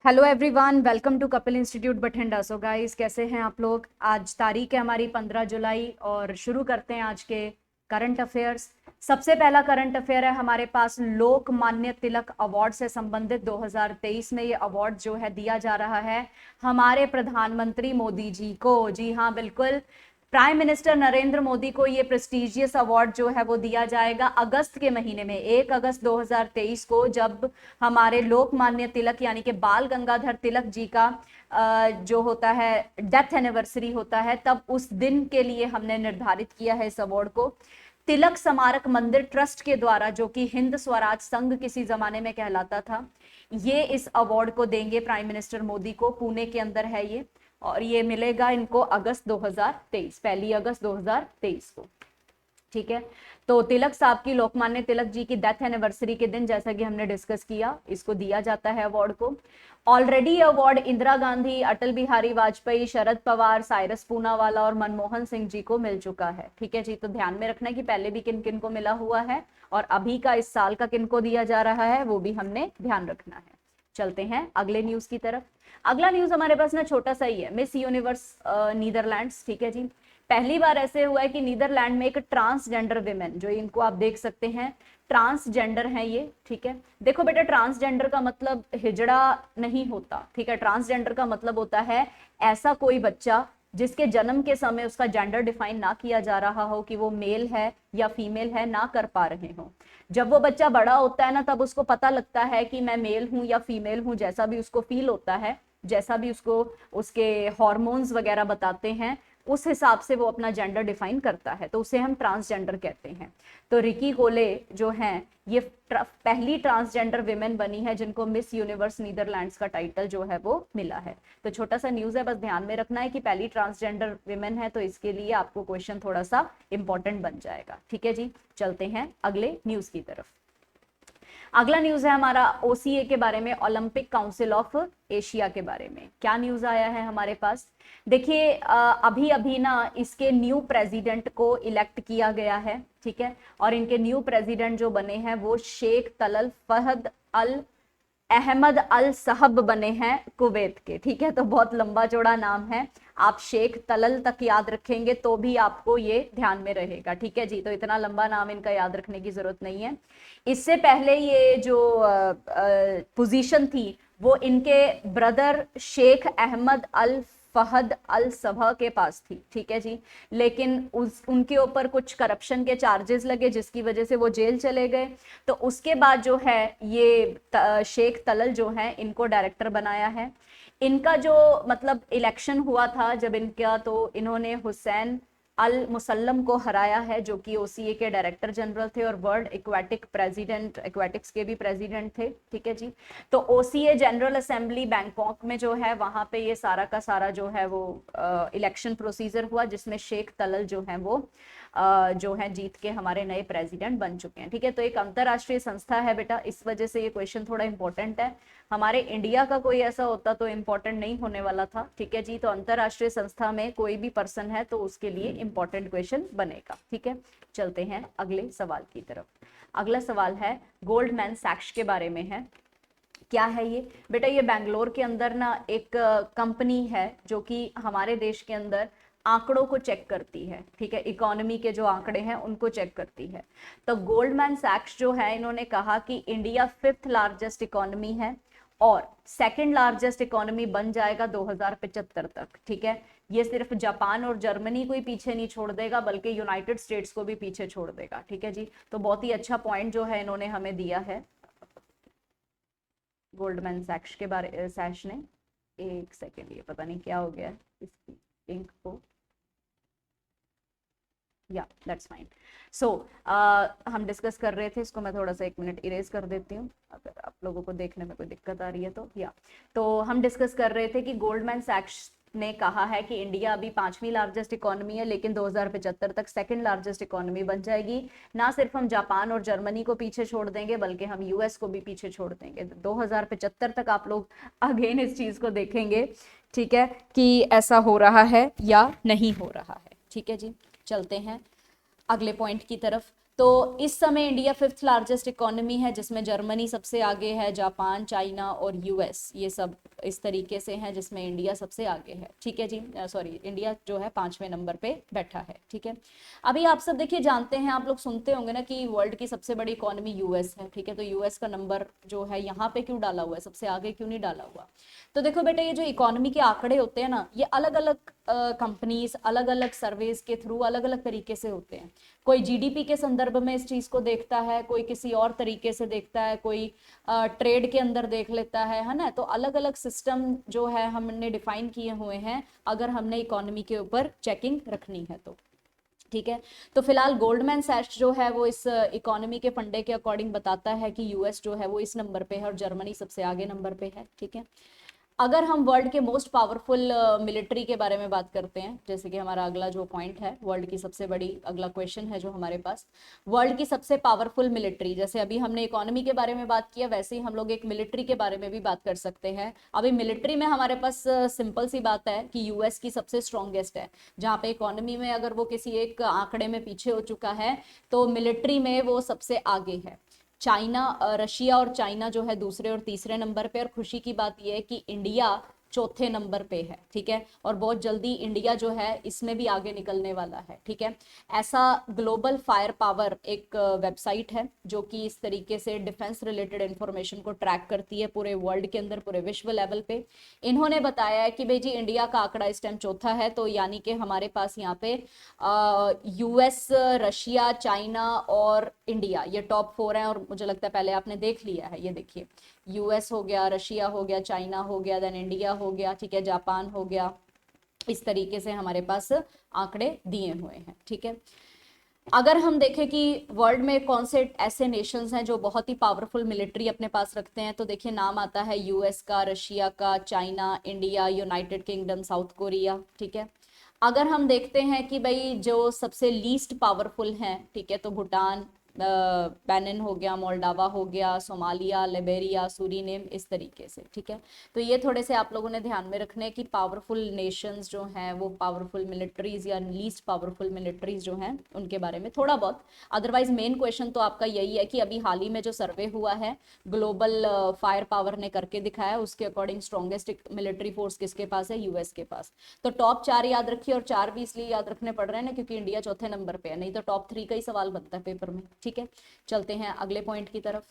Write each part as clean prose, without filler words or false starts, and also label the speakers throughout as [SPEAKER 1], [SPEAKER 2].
[SPEAKER 1] Hello everyone, welcome to Kapil institute Bathinda. So guys, कैसे हैं आप लोग। आज तारीख है हमारी 15 जुलाई और शुरू करते हैं आज के करंट अफेयर्स। सबसे पहला करंट अफेयर है हमारे पास लोकमान्य तिलक अवार्ड से संबंधित। 2023 में ये अवार्ड जो है दिया जा रहा है हमारे प्रधानमंत्री मोदी जी को। जी हाँ, बिल्कुल, प्राइम मिनिस्टर नरेंद्र मोदी को ये प्रेस्टिजियस अवार्ड जो है वो दिया जाएगा अगस्त के महीने में, 1 अगस्त 2023 को, जब हमारे लोकमान्य तिलक यानी कि बाल गंगाधर तिलक जी का जो होता है डेथ एनिवर्सरी होता है, तब उस दिन के लिए हमने निर्धारित किया है इस अवार्ड को। तिलक स्मारक मंदिर ट्रस्ट के द्वारा, जो कि हिंद स्वराज संघ किसी जमाने में कहलाता था, ये इस अवार्ड को देंगे प्राइम मिनिस्टर मोदी को। पुणे के अंदर है ये, और ये मिलेगा इनको अगस्त 2023, 1 अगस्त 2023 को। ठीक है, तो तिलक साहब की, लोकमान्य तिलक जी की डेथ एनिवर्सरी के दिन, जैसा कि हमने डिस्कस किया, इसको दिया जाता है अवार्ड को। ऑलरेडी अवार्ड इंदिरा गांधी, अटल बिहारी वाजपेयी, शरद पवार, साइरस पूनावाला और मनमोहन सिंह जी को मिल चुका है। ठीक है जी, तो ध्यान में रखना है कि पहले भी किन किन को मिला हुआ है और अभी का इस साल का किन को दिया जा रहा है, वो भी हमने ध्यान रखना है। चलते हैं अगले न्यूज की तरफ। अगला न्यूज हमारे पास ना छोटा सा ही है, मिस यूनिवर्स नीदरलैंड्स। ठीक है जी, पहली बार ऐसे हुआ है कि नीदरलैंड में एक ट्रांसजेंडर विमेन, जो इनको आप देख सकते हैं, ट्रांसजेंडर है ये। ठीक है, देखो बेटा, ट्रांसजेंडर का मतलब हिजड़ा नहीं होता। ठीक है, ट्रांसजेंडर का मतलब होता है ऐसा कोई बच्चा जिसके जन्म के समय उसका जेंडर डिफाइन ना किया जा रहा हो कि वो मेल है या फीमेल है, ना कर पा रहे हो। जब वो बच्चा बड़ा होता है ना, तब उसको पता लगता है कि मैं मेल हूं या फीमेल हूं, जैसा भी उसको फील होता है, जैसा भी उसको उसके हार्मोन्स वगैरह बताते हैं, उस हिसाब से वो अपना जेंडर डिफाइन करता है, तो उसे हम ट्रांसजेंडर कहते हैं। तो रिकी कोले जो हैं, ये पहली ट्रांसजेंडर विमेन बनी है जिनको मिस यूनिवर्स नीदरलैंड्स का टाइटल जो है वो मिला है। तो छोटा सा न्यूज है, बस ध्यान में रखना है कि पहली ट्रांसजेंडर विमेन है, तो इसके लिए आपको क्वेश्चन थोड़ा सा इंपॉर्टेंट बन जाएगा। ठीक है जी, चलते हैं अगले न्यूज की तरफ। अगला न्यूज है हमारा ओसीए के बारे में, ओलंपिक काउंसिल ऑफ एशिया के बारे में। क्या न्यूज आया है हमारे पास, देखिए, अभी अभी ना इसके न्यू प्रेसिडेंट को इलेक्ट किया गया है। ठीक है, और इनके न्यू प्रेसिडेंट जो बने हैं वो शेख तलल फहद अल अहमद अल साहब बने हैं कुवैत के। ठीक है, तो बहुत लंबा चौड़ा नाम है, आप शेख तलल तक याद रखेंगे तो भी आपको ये ध्यान में रहेगा। ठीक है जी, तो इतना लंबा नाम इनका याद रखने की जरूरत नहीं है। इससे पहले ये जो पोजीशन थी वो इनके ब्रदर शेख अहमद अल फहद अल सबह के पास थी। ठीक है जी, लेकिन उनके ऊपर कुछ करप्शन के चार्जेस लगे, जिसकी वजह से वो जेल चले गए। तो उसके बाद जो है ये शेख तलल जो है, इनको डायरेक्टर बनाया है। इनका जो मतलब इलेक्शन हुआ था जब इनका, तो इन्होंने हुसैन अल मुसल्लम को हराया है, जो कि ओसीए के डायरेक्टर जनरल थे और वर्ल्ड एक्वेटिक प्रेसिडेंट, एक्वेटिक्स के भी प्रेसिडेंट थे। ठीक है जी, तो ओसीए जनरल असेंबली बैंकॉक में जो है, वहां पे ये सारा का सारा जो है वो इलेक्शन प्रोसीजर हुआ, जिसमें शेख तलल जो है वो जो है जीत के हमारे नए प्रेसिडेंट बन चुके हैं। ठीक है, तो एक अंतरराष्ट्रीय संस्था है बेटा, इस वजह से ये क्वेश्चन थोड़ा इंपॉर्टेंट है। हमारे इंडिया का कोई ऐसा होता तो इंपॉर्टेंट नहीं होने वाला था। ठीक है जी, तो अंतरराष्ट्रीय संस्था में कोई भी पर्सन है तो उसके लिए इंपॉर्टेंट क्वेश्चन बनेगा। ठीक है, चलते हैं अगले सवाल की तरफ। अगला सवाल है गोल्डमैन सैक्स के बारे में है। क्या है ये बेटा, ये बैंगलोर के अंदर ना एक कंपनी है जो कि हमारे देश के अंदर आंकड़ों को चेक करती है। ठीक है, इकोनॉमी के जो आंकड़े हैं उनको चेक करती है। तो गोल्डमैन सैक्स जो है, इन्होंने कहा कि इंडिया 5th लार्जेस्ट इकोनॉमी है और 2nd लार्जेस्ट इकोनॉमी बन जाएगा 2075 तक। ठीक है, ये सिर्फ जापान और जर्मनी को ही पीछे नहीं छोड़ देगा, बल्कि यूनाइटेड स्टेट्स को भी पीछे छोड़ देगा। ठीक है जी, तो बहुत ही अच्छा पॉइंट जो है इन्होंने हमें दिया है गोल्डमैन सैक्स के बारे, सैश ने। एक सेकेंड, ये पता नहीं क्या हो गया इसकी इंक को, या दैट्स फाइन। सो हम डिस्कस कर रहे थे, इसको मैं थोड़ा सा 1 मिनट इरेज कर देती हूँ अगर आप लोगों को देखने में कोई दिक्कत आ रही है तो। या तो हम डिस्कस कर रहे थे कि गोल्डमैन सैक्स ने कहा है कि इंडिया अभी 5वीं लार्जेस्ट इकोनॉमी है, लेकिन 2075 तक 2nd लार्जेस्ट इकोनॉमी बन जाएगी। ना सिर्फ हम जापान और जर्मनी को पीछे छोड़ देंगे, बल्कि हम यूएस को भी पीछे छोड़ देंगे। 2075 तक आप लोग अगेन इस चीज को देखेंगे। ठीक है, कि ऐसा हो रहा है या नहीं हो रहा है। ठीक है जी, चलते हैं अगले पॉइंट की तरफ। तो इस समय इंडिया 5th लार्जेस्ट इकोनॉमी है, जिसमें जर्मनी सबसे आगे है, जापान, चाइना और यूएस, ये सब इस तरीके से हैं जिसमें इंडिया सबसे आगे है। ठीक है जी, सॉरी, इंडिया जो है 5वें नंबर पे बैठा है। ठीक है, अभी आप सब देखिए जानते हैं, आप लोग सुनते होंगे ना कि वर्ल्ड की सबसे बड़ी इकोनॉमी यूएस है। ठीक है, तो यूएस का नंबर जो है यहाँ पे क्यों डाला हुआ है, सबसे आगे क्यों नहीं डाला हुआ? तो देखो बेटा, ये जो इकोनॉमी के आंकड़े होते हैं ना, ये अलग अलग कंपनीज अलग अलग सर्वेज के थ्रू अलग अलग तरीके से होते हैं। कोई जीडीपी के संदर्भ में इस चीज को देखता है, कोई किसी और तरीके से देखता है, कोई ट्रेड के अंदर देख लेता है ना। तो अलग अलग सिस्टम जो है हमने डिफाइन किए हुए हैं अगर हमने इकोनॉमी के ऊपर चेकिंग रखनी है तो। ठीक है, तो फिलहाल गोल्डमैन सैच्स जो है वो इस इकोनॉमी के फंडे के अकॉर्डिंग बताता है कि यूएस जो है वो इस नंबर पे है और जर्मनी सबसे आगे नंबर पे है। ठीक है, अगर हम वर्ल्ड के मोस्ट पावरफुल मिलिट्री के बारे में बात करते हैं, जैसे कि हमारा अगला जो पॉइंट है, वर्ल्ड की सबसे बड़ी, अगला क्वेश्चन है जो हमारे पास, वर्ल्ड की सबसे पावरफुल मिलिट्री। जैसे अभी हमने इकोनॉमी के बारे में बात किया, वैसे ही हम लोग एक मिलिट्री के बारे में भी बात कर सकते हैं। अभी मिलिट्री में हमारे पास सिंपल सी बात है कि यूएस की सबसे स्ट्रॉन्गेस्ट है। जहाँ पे इकोनॉमी में अगर वो किसी एक आंकड़े में पीछे हो चुका है, तो मिलिट्री में वो सबसे आगे है। चाइना, रशिया और चाइना जो है दूसरे और तीसरे नंबर पे, और खुशी की बात यह है कि इंडिया चौथे नंबर पे है। ठीक है, और बहुत जल्दी इंडिया जो है इसमें भी आगे निकलने वाला है। ठीक है, ऐसा ग्लोबल फायर पावर एक वेबसाइट है जो कि इस तरीके से डिफेंस रिलेटेड इंफॉर्मेशन को ट्रैक करती है पूरे वर्ल्ड के अंदर, पूरे विश्व लेवल पे। इन्होंने बताया है कि भाई जी इंडिया का आंकड़ा इस टाइम चौथा है, तो यानी कि हमारे पास यहाँ पे यूएस, रशिया, चाइना और इंडिया, ये टॉप 4 हैं। और मुझे लगता है पहले आपने देख लिया है, ये देखिए, यूएस हो गया, रशिया हो गया, चाइना हो गया, देन इंडिया हो गया। ठीक है, जापान हो गया। इस तरीके से हमारे पास आंकड़े दिए हुए हैं। ठीक है, अगर हम देखें कि वर्ल्ड में कौन से ऐसे नेशंस हैं जो बहुत ही पावरफुल मिलिट्री अपने पास रखते हैं, तो देखिए नाम आता है यूएस का, रशिया का, China, India, United kingdom, south Korea. ठीक है, अगर हम देखते हैं कि भाई जो सबसे लीस्ट पावरफुल हैं, ठीक है, तो भूटान, बेनिन हो गया, मोल्डावा हो गया, सोमालिया, लिबेरिया, सूरीनेम, इस तरीके से। ठीक है, तो ये थोड़े से आप लोगों ने ध्यान में रखने कि पावरफुल नेशंस जो हैं वो पावरफुल मिलिट्रीज या लीस्ट पावरफुल मिलिट्रीज जो हैं उनके बारे में थोड़ा बहुत। अदरवाइज मेन क्वेश्चन तो आपका यही है कि अभी हाल ही में जो सर्वे हुआ है ग्लोबल फायर पावर ने करके दिखाया, उसके अकॉर्डिंग स्ट्रॉन्गेस्ट मिलिट्री फोर्स किसके पास है? यूएस के पास। तो टॉप 4 याद रखिए, और 4 भी इसलिए याद रखने पड़ रहे हैं ना क्योंकि इंडिया चौथे नंबर पे है, नहीं तो टॉप 3 का ही सवाल बनता है पेपर में। ठीक है, चलते हैं अगले पॉइंट की तरफ।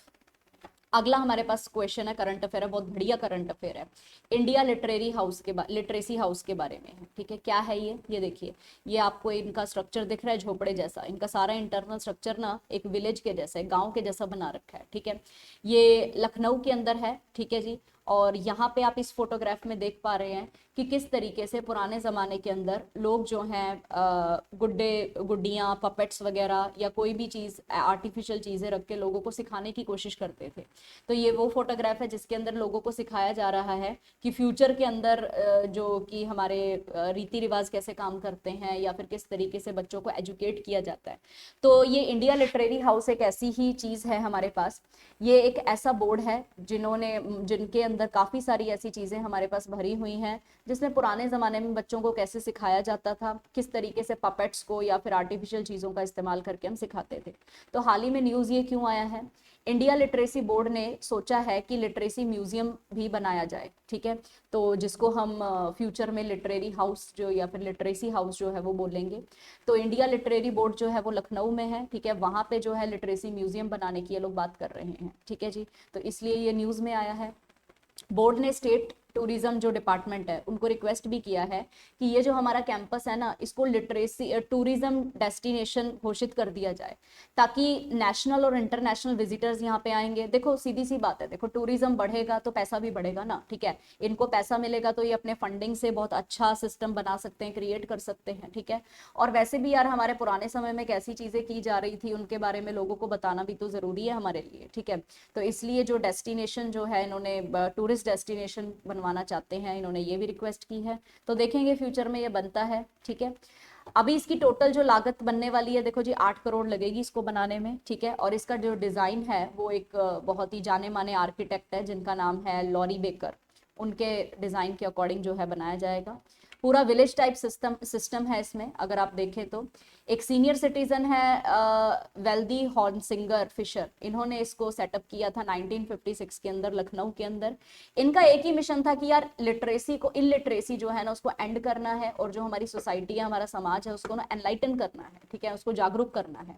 [SPEAKER 1] अगला हमारे पास क्वेश्चन है, करंट अफेयर है, बहुत बढ़िया करंट अफेयर है। इंडिया लिटरेसी हाउस के बारे में है। ठीक है, क्या है ये देखिए, ये आपको इनका स्ट्रक्चर दिख रहा है झोपड़े जैसा। इनका सारा इंटरनल स्ट्रक्चर ना एक विलेज के जैसा है, गांव के जैसा बना रखा है। ठीक है, ये लखनऊ के अंदर है। ठीक है जी, और यहाँ पे आप इस फोटोग्राफ में देख पा रहे हैं कि किस तरीके से पुराने ज़माने के अंदर लोग जो हैं गुड्डे, गुड्डियाँ, पपेट्स वगैरह या कोई भी चीज़, आर्टिफिशियल चीज़ें रख के लोगों को सिखाने की कोशिश करते थे। तो ये वो फोटोग्राफ है जिसके अंदर लोगों को सिखाया जा रहा है कि फ्यूचर के अंदर जो कि हमारे रीति रिवाज कैसे काम करते हैं या फिर किस तरीके से बच्चों को एजुकेट किया जाता है। तो ये इंडिया लिटरेरी हाउस एक ऐसी ही चीज़ है हमारे पास। ये एक ऐसा बोर्ड है जिनके अंदर काफ़ी सारी ऐसी चीज़ें हमारे पास भरी हुई हैं जिसमें पुराने ज़माने में बच्चों को कैसे सिखाया जाता था, किस तरीके से पपेट्स को या फिर आर्टिफिशियल चीज़ों का इस्तेमाल करके हम सिखाते थे। तो हाल ही में न्यूज़ ये क्यों आया है, इंडिया लिटरेसी बोर्ड ने सोचा है कि लिटरेसी म्यूजियम भी बनाया जाए। ठीक है, तो जिसको हम फ्यूचर में लिटरेरी हाउस जो या फिर लिटरेसी हाउस जो है वो बोलेंगे। तो इंडिया लिटरेरी बोर्ड जो है वो लखनऊ में है। ठीक है, वहाँ पे जो है लिटरेसी म्यूजियम बनाने की ये लोग बात कर रहे हैं। ठीक है जी, तो इसलिए ये न्यूज़ में आया है। बोर्ड ने स्टेट टूरिज्म जो डिपार्टमेंट है उनको रिक्वेस्ट भी किया है कि ये जो हमारा कैंपस है ना, इसको लिटरेसी टूरिज्म डेस्टिनेशन घोषित कर दिया जाए ताकि नेशनल और इंटरनेशनल विजिटर्स यहाँ पे आएंगे। देखो सीधी सी बात है, देखो टूरिज्म बढ़ेगा तो पैसा भी बढ़ेगा ना। ठीक है, इनको पैसा मिलेगा तो ये अपने फंडिंग से बहुत अच्छा सिस्टम बना सकते हैं, क्रिएट कर सकते हैं। ठीक है, और वैसे भी यार हमारे पुराने समय में कैसी चीज़ें की जा रही थी उनके बारे में लोगों को बताना भी तो ज़रूरी है हमारे लिए। ठीक है, तो इसलिए जो डेस्टिनेशन जो है इन्होंने टूरिस्ट डेस्टिनेशन बनवाना चाहते हैं, इन्होंने ये भी रिक्वेस्ट की है। तो देखेंगे फ्यूचर में ये बनता है। ठीक है, अभी इसकी टोटल जो लागत बनने वाली है, देखो जी 8 करोड़ लगेगी इसको बनाने में। ठीक है, और इसका जो डिज़ाइन है वो एक बहुत ही जाने माने आर्किटेक्ट है जिनका नाम है लॉरी बेकर, उनके डिज़ाइन के अकॉर्डिंग जो है बनाया जाएगा। पूरा विलेज टाइप सिस्टम है इसमें। अगर आप देखें तो एक सीनियर सिटीजन है वेल्दी हॉर्नसिंगर फिशर, इन्होंने इसको सेटअप किया था 1956 के अंदर लखनऊ के अंदर। इनका एक ही मिशन था कि यार लिटरेसी को, इलिटरेसी जो है ना उसको एंड करना है, और जो हमारी सोसाइटी है, हमारा समाज है, उसको ना एनलाइटन करना है, ठीक है, उसको जागरूक करना है।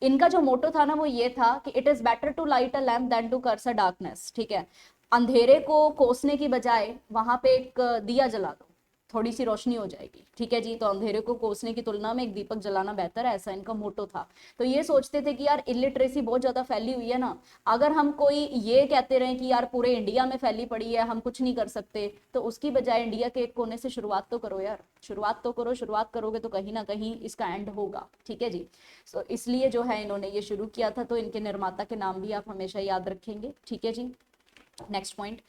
[SPEAKER 1] इनका जो मोटो था ना वो ये था कि it is better to light a lamp than to curse a darkness, ठीक है, अंधेरे को कोसने की बजाय वहां पे एक दिया जला दो, थोड़ी सी रोशनी हो जाएगी, ठीक है जी। तो अंधेरे को कोसने की तुलना में एक दीपक जलाना बेहतर है, ऐसा इनका मोटो था। तो ये सोचते थे कि यार इलिटरेसी बहुत ज्यादा फैली हुई है ना, अगर हम कोई ये कहते रहे कि यार पूरे इंडिया में फैली पड़ी है, हम कुछ नहीं कर सकते, तो उसकी बजाय इंडिया के एक कोने से शुरुआत तो करो यार, शुरुआत तो करो, शुरुआत करोगे तो कहीं ना कहीं इसका एंड होगा, ठीक है जी। सो इसलिए जो है इन्होंने ये शुरू किया था, तो इनके निर्माता के नाम भी आप हमेशा याद रखेंगे, ठीक है जी। नेक्स्ट पॉइंट,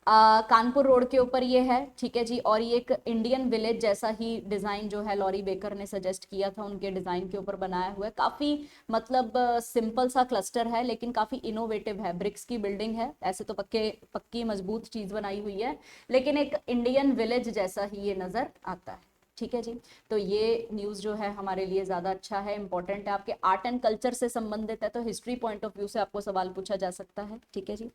[SPEAKER 1] कानपुर रोड के ऊपर ये है, ठीक है जी। और ये एक इंडियन विलेज जैसा ही डिजाइन जो है लॉरी बेकर ने सजेस्ट किया था, उनके डिजाइन के ऊपर बनाया हुआ है। काफी मतलब सिंपल सा क्लस्टर है, लेकिन काफी इनोवेटिव है, ब्रिक्स की बिल्डिंग है, ऐसे तो पक्की मजबूत चीज बनाई हुई है, लेकिन एक इंडियन विलेज जैसा ही ये नजर आता है, ठीक है जी। तो ये न्यूज जो है हमारे लिए ज्यादा अच्छा है, इंपॉर्टेंट है, आपके आर्ट एंड कल्चर से संबंधित है, तो हिस्ट्री पॉइंट ऑफ व्यू से आपको सवाल पूछा जा सकता है, ठीक है जी।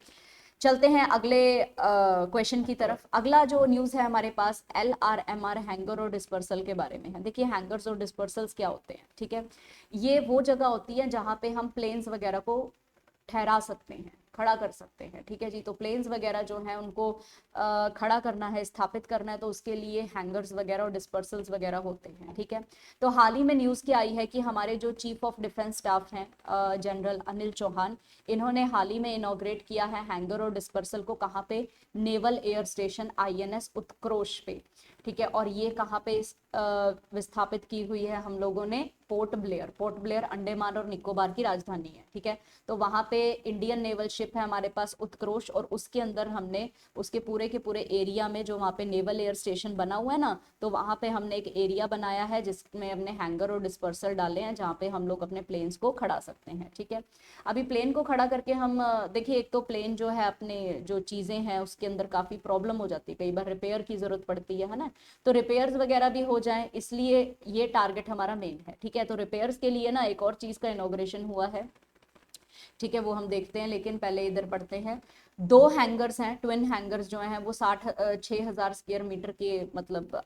[SPEAKER 1] चलते हैं अगले क्वेश्चन की तरफ। अगला जो न्यूज है हमारे पास LRMR हैंगर और डिस्पर्सल के बारे में है। देखिए हैंगर्स और डिस्पर्सल्स क्या होते हैं, ठीक है, ये वो जगह होती है जहां पे हम प्लेन्स वगैरह को ठहरा सकते हैं, खड़ा कर सकते हैं, ठीक है जी। तो प्लेन्स वगैरह जो है उनको खड़ा करना है, स्थापित करना है, तो उसके लिए हैंगर्स वगैरह और डिस्पर्सल्स वगैरह होते हैं, ठीक है। तो हाल ही में न्यूज़ क्या आई है कि हमारे जो चीफ ऑफ डिफेंस स्टाफ हैं जनरल अनिल चौहान, इन्होंने हाल ही में इनॉग्रेट किया है हैंगर और डिस्पर्सल को, कहाँ पे, नेवल एयर स्टेशन INS उत्कृष्ट पे, ठीक है। और ये कहाँ पे विस्थापित की हुई है हम लोगों ने, port Blair. Port Blair Andaman और निकोबार की राजधानी है, ठीक है। तो वहां पे इंडियन नेवल शिप है हमारे पास उत्कृष्ट, और उसके अंदर हमने उसके पूरे के पूरे एरिया में जो वहाँ पे नेवल एयर स्टेशन बना हुआ है ना, तो वहाँ पे हमने एक एरिया बनाया है जिसमें हमने हैंगर और डिस्पर्सल डाले हैं, जहाँ पे हम लोग अपने प्लेन्स को खड़ा सकते हैं, ठीक है। अभी प्लेन को खड़ा करके हम देखिए, एक तो प्लेन जो है अपने जो चीजें हैं उसके अंदर काफी प्रॉब्लम हो जाती है, कई बार रिपेयर की जरूरत पड़ती है ना, तो रिपेयर्स वगैरह भी हो जाए, इसलिए ये टारगेट हमारा मेन है, ठीक है। तो रिपेयर्स के लिए ना एक और चीज का इनॉग्रेशन हुआ है, ठीक है, वो हम देखते हैं, लेकिन पहले इधर पढ़ते हैं। 2 हैंगर्स हैं, ट्विन हैंगर्स जो हैं वो 6,000 स्क्वायर मीटर के मतलब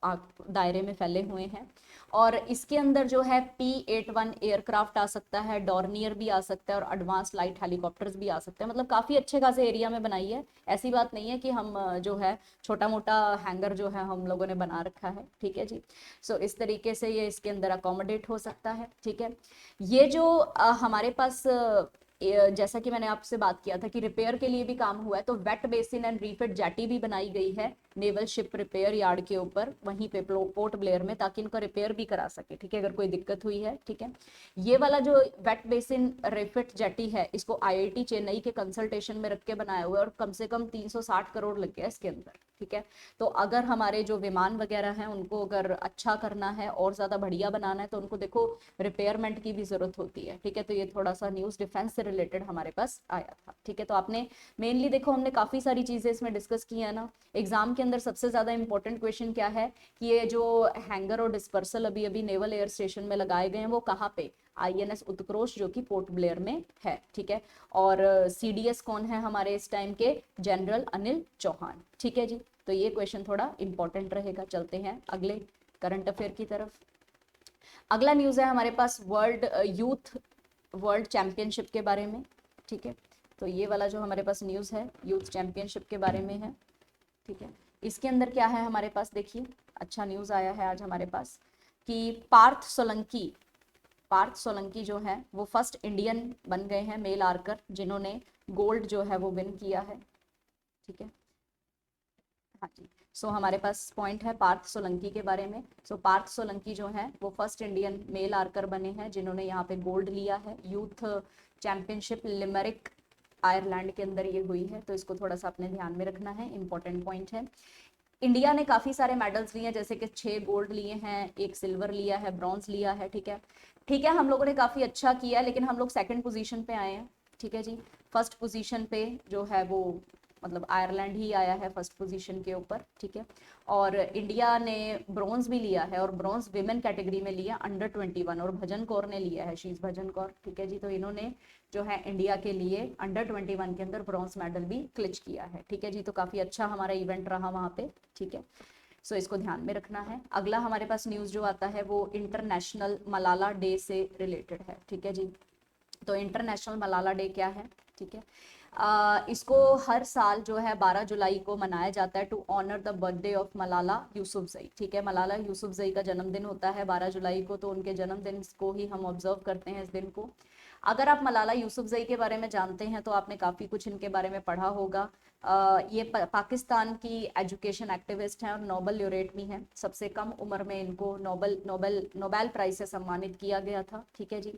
[SPEAKER 1] दायरे में फैले हुए हैं, और इसके अंदर जो है P-81 एयरक्राफ्ट आ सकता है, डॉर्नियर भी आ सकता है, और एडवांस लाइट हेलीकॉप्टर्स भी आ सकते हैं। मतलब काफी अच्छे खासे एरिया में बनाई है, ऐसी बात नहीं है कि हम जो है छोटा मोटा हैंगर जो है हम लोगों ने बना रखा है, ठीक है जी। सो इस तरीके से ये इसके अंदर अकोमोडेट हो सकता है, ठीक है। ये जो हमारे पास जैसा कि मैंने आपसे बात किया था कि रिपेयर के लिए भी काम हुआ है, तो wet basin and refit jetty भी बनाई गई है नेवल शिप रिपेयर यार्ड के ऊपर, वहीं पे पोर्ट ब्लेयर में, ताकि इनका रिपेयर भी करा सके, ठीक है, अगर कोई दिक्कत हुई है, ठीक है। ये वाला जो वेट बेसिन रिफिट जेटी है, इसको IIT चेन्नई के कंसल्टेशन में रख के बनाया हुआ है, और कम से कम 360 करोड़ लग गया इसके अंदर, ठीक है। तो अगर हमारे जो विमान वगैरह हैं उनको अगर अच्छा करना है और ज्यादा बढ़िया बनाना है, तो उनको देखो रिपेयरमेंट की भी जरूरत होती है, ठीक है। तो ये थोड़ा सा न्यूज डिफेंस से रिलेटेड हमारे पास आया था, ठीक है। तो आपने मेनली देखो हमने काफी सारी चीजें इसमें डिस्कस की है ना। एग्जाम के अंदर सबसे ज्यादा इंपॉर्टेंट क्वेश्चन क्या है कि ये जो हैंगर और डिस्पर्सल अभी अभी नेवल एयर स्टेशन में लगाए गए हैं वो कहाँ पे, INS उत्कृष्ट जो कि पोर्ट ब्लेयर में है, ठीक है। और CDS कौन है हमारे इस टाइम के, जनरल अनिल चौहान, ठीक है जी। तो ये क्वेश्चन थोड़ा इंपॉर्टेंट रहेगा। चलते हैं अगले करंट अफेयर की तरफ। अगला न्यूज है हमारे पास वर्ल्ड चैंपियनशिप के बारे में, ठीक है। तो ये वाला जो हमारे पास न्यूज है यूथ चैंपियनशिप के बारे में है, ठीक है। इसके अंदर क्या है हमारे पास, देखिए अच्छा न्यूज आया है आज हमारे पास कि पार्थ सोलंकी जो है वो फर्स्ट इंडियन बन गए हैं मेल आर्कर, जिन्होंने गोल्ड जो है वो विन किया है, ठीक है। हाँ जी। सो हमारे पास पॉइंट है पार्थ सोलंकी के बारे में। सो पार्थ सोलंकी जो है वो फर्स्ट इंडियन मेल आर्कर बने हैं जिन्होंने यहाँ पे गोल्ड लिया है। यूथ चैंपियनशिप लिमरिक आयरलैंड के अंदर ये हुई है, तो इसको थोड़ा सा अपने ध्यान में रखना है, इंपॉर्टेंट पॉइंट है। इंडिया ने काफी सारे मेडल्स लिए हैं, जैसे कि 6 गोल्ड लिए हैं, 1 सिल्वर लिया है, ब्रॉन्ज लिया है, ठीक है। ठीक है, हम लोगों ने काफी अच्छा किया, लेकिन हम लोग सेकंड पोजीशन पे आए हैं, ठीक है जी। फर्स्ट पोजीशन पे जो है वो मतलब आयरलैंड ही आया है फर्स्ट पोजीशन के ऊपर, ठीक है। और इंडिया ने ब्रॉन्ज भी लिया है, और ब्रॉन्ज विमेन कैटेगरी में लिया अंडर 21, और भजन कौर ने लिया है, शीज भजन कौर, ठीक है जी। तो इन्होंने जो है इंडिया के लिए अंडर 21 के अंदर ब्रॉन्ज मेडल भी क्लिच किया है, ठीक है जी। तो काफी अच्छा हमारा इवेंट रहा वहाँ पे, ठीक है। सो इसको ध्यान में रखना है। अगला हमारे पास न्यूज़ जो आता है वो इंटरनेशनल मलाला डे से रिलेटेड है, ठीक है जी। तो इंटरनेशनल मलाला डे क्या है, ठीक है। इसको हर साल जो है 12 जुलाई को मनाया जाता है to honour the birthday of Malala Yousafzai, ठीक है। मलाला यूसुफजई का जन्मदिन होता है 12 जुलाई को, तो उनके जन्मदिन को ही हम ऑब्जर्व करते हैं इस दिन को। अगर आप मलाला यूसुफजई के बारे में जानते हैं तो आपने काफ़ी कुछ इनके बारे में पढ़ा होगा। ये पाकिस्तान की एजुकेशन एक्टिविस्ट हैं और नोबल ल्यूरेट भी हैं। सबसे कम उम्र में इनको नोबेल प्राइज से सम्मानित किया गया था, ठीक है जी।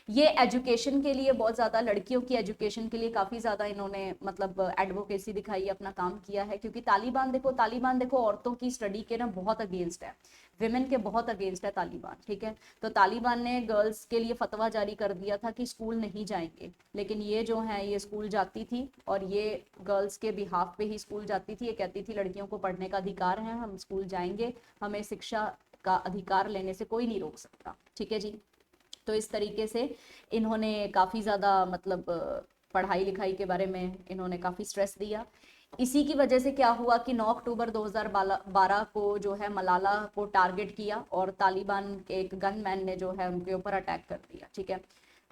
[SPEAKER 1] ये एजुकेशन के लिए बहुत ज़्यादा, लड़कियों की एजुकेशन के लिए काफ़ी ज़्यादा इन्होंने मतलब एडवोकेसी दिखाई, अपना काम किया है। क्योंकि तालिबान देखो औरतों की स्टडी के ना बहुत अगेंस्ट है, विमेन के बहुत अगेंस्ट है तालिबान, ठीक है। तो तालिबान ने गर्ल्स के लिए फतवा जारी कर दिया था कि स्कूल नहीं जाएंगे, लेकिन ये जो है ये स्कूल जाती थी, और ये गर्ल्स के बिहाफ पे ही स्कूल जाती थी। ये कहती थी लड़कियों को पढ़ने का अधिकार है, हम स्कूल जाएंगे, हमें शिक्षा का अधिकार लेने से कोई नहीं रोक सकता, ठीक है जी। तो इस तरीके से इन्होंने काफ़ी ज़्यादा मतलब पढ़ाई लिखाई के बारे में इन्होंने काफ़ी स्ट्रेस दिया। इसी की वजह से क्या हुआ कि 9 अक्टूबर 2012 को जो है मलाला को टारगेट किया, और तालिबान के एक गनमैन ने जो है उनके ऊपर अटैक कर दिया, ठीक है।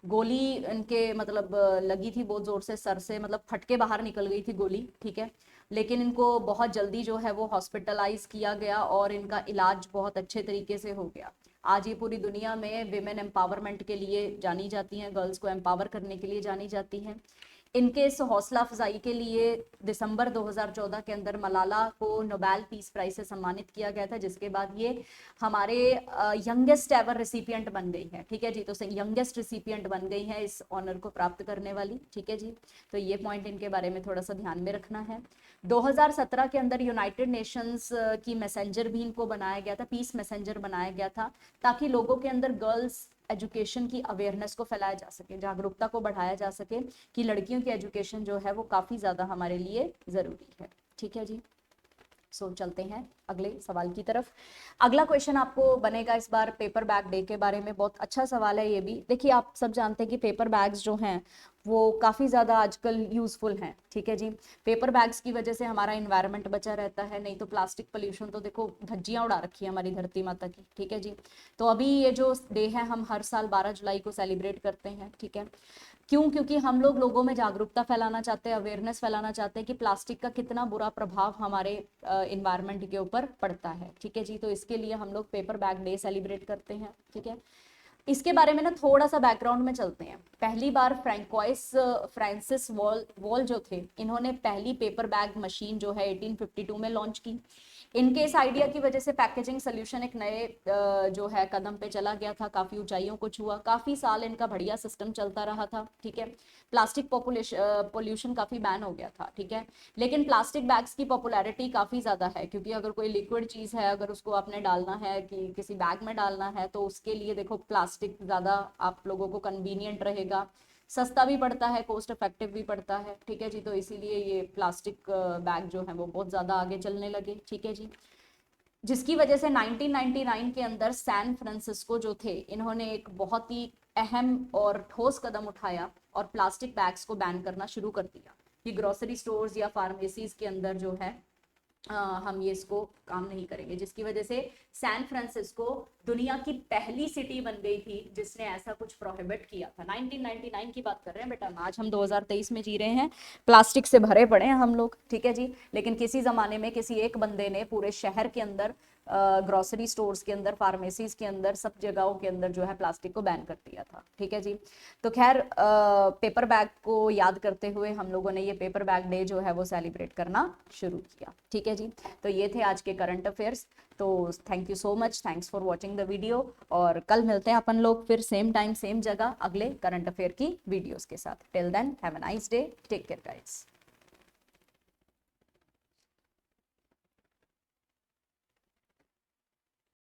[SPEAKER 1] गोली इनके मतलब लगी थी बहुत जोर से, सर से मतलब फट के बाहर निकल गई थी गोली, ठीक है। लेकिन इनको बहुत जल्दी जो है वो हॉस्पिटलाइज किया गया, और इनका इलाज बहुत अच्छे तरीके से हो गया। आज ये पूरी दुनिया में विमेन एम्पावरमेंट के लिए जानी जाती हैं, गर्ल्स को एम्पावर करने के लिए जानी जाती हैं। इनके इस हौसला अफजाई के लिए दिसंबर 2014 के अंदर मलाला को नोबेल पीस प्राइज से सम्मानित किया गया था, जिसके बाद ये हमारे यंगेस्ट एवर रिसिपिएंट बन गई है, ठीक है जी। तो यंगेस्ट रिसिपिएंट बन गई है इस ऑनर को प्राप्त करने वाली, ठीक है जी। तो ये पॉइंट इनके बारे में थोड़ा सा ध्यान में रखना है। 2017 के अंदर यूनाइटेड नेशंस की मैसेंजर भी इनको बनाया गया था, पीस मैसेंजर बनाया गया था, ताकि लोगों के अंदर गर्ल्स एजुकेशन की अवेयरनेस को फैलाया जा सके, जागरूकता को बढ़ाया जा सके कि लड़कियों की एजुकेशन जो है वो काफ़ी ज़्यादा हमारे लिए ज़रूरी है, ठीक है जी। सो चलते हैं अगले सवाल की तरफ। अगला क्वेश्चन आपको बनेगा इस बार पेपर बैग डे के बारे में। बहुत अच्छा सवाल है ये भी। देखिए आप सब जानते हैं कि पेपर बैग्स जो हैं वो काफ़ी ज़्यादा आजकल यूज़फुल हैं, ठीक है जी। पेपर बैग्स की वजह से हमारा इन्वायरमेंट बचा रहता है, नहीं तो प्लास्टिक पोल्यूशन तो देखो धज्जियाँ उड़ा रखी है हमारी धरती माता की, ठीक है जी। तो अभी ये जो डे है हम हर साल 12 जुलाई को सेलिब्रेट करते हैं, ठीक है। क्यों? क्योंकि हम लोग लोगों में जागरूकता फैलाना चाहते हैं, अवेयरनेस फैलाना चाहते हैं कि प्लास्टिक का कितना बुरा प्रभाव हमारे इन्वायरमेंट के ऊपर पड़ता है, ठीक है जी। तो इसके लिए हम लोग पेपर बैग डे सेलिब्रेट करते हैं, ठीक है। इसके बारे में ना थोड़ा सा बैकग्राउंड में चलते हैं। पहली बार फ्रांसिस वॉल जो थे, इन्होंने पहली पेपर बैग मशीन जो है 1852 में लॉन्च की। इनके इस आइडिया की वजह से पैकेजिंग सोल्यूशन एक नए जो है कदम पे चला गया था, काफ़ी ऊंचाइयों को छुआ, काफ़ी साल इनका बढ़िया सिस्टम चलता रहा था, ठीक है। प्लास्टिक पोल्यूशन काफ़ी बैन हो गया था, ठीक है। लेकिन प्लास्टिक बैग्स की पॉपुलैरिटी काफ़ी ज़्यादा है, क्योंकि अगर कोई लिक्विड चीज़ है, अगर उसको आपने डालना है कि किसी बैग में डालना है, तो उसके लिए देखो प्लास्टिक ज़्यादा आप लोगों को कन्वीनियंट रहेगा, सस्ता भी पड़ता है, कोस्ट इफेक्टिव भी पड़ता है, ठीक है जी। तो इसीलिए ये प्लास्टिक बैग जो है वो बहुत ज़्यादा आगे चलने लगे, ठीक है जी। जिसकी वजह से 1999 के अंदर सैन फ्रांसिस्को जो थे, इन्होंने एक बहुत ही अहम और ठोस कदम उठाया और प्लास्टिक बैग्स को बैन करना शुरू कर दिया कि ग्रोसरी स्टोर्स या फार्मेसीज के अंदर जो है हम ये इसको काम नहीं करेंगे। जिसकी वजह से सैन फ्रांसिस्को दुनिया की पहली सिटी बन गई थी जिसने ऐसा कुछ प्रोहिबिट किया था। 1999 की बात कर रहे हैं बेटा, आज हम 2023 में जी रहे हैं, प्लास्टिक से भरे पड़े हैं हम लोग, ठीक है जी। लेकिन किसी जमाने में किसी एक बंदे ने पूरे शहर के अंदर ग्रोसरी स्टोर्स के अंदर, फार्मेसीज के अंदर, सब जगहों के अंदर जो है प्लास्टिक को बैन कर दिया था, ठीक है जी। तो खैर पेपर बैग को याद करते हुए हम लोगों ने ये पेपर बैग डे जो है वो सेलिब्रेट करना शुरू किया, ठीक है जी। तो ये थे आज के करंट अफेयर्स। तो thank you so much, thanks for watching the video, और कल मिलते हैं अपन लोग फिर सेम टाइम सेम जगह अगले करंट अफेयर की वीडियोस के साथ। Till then have a nice day, take care guys.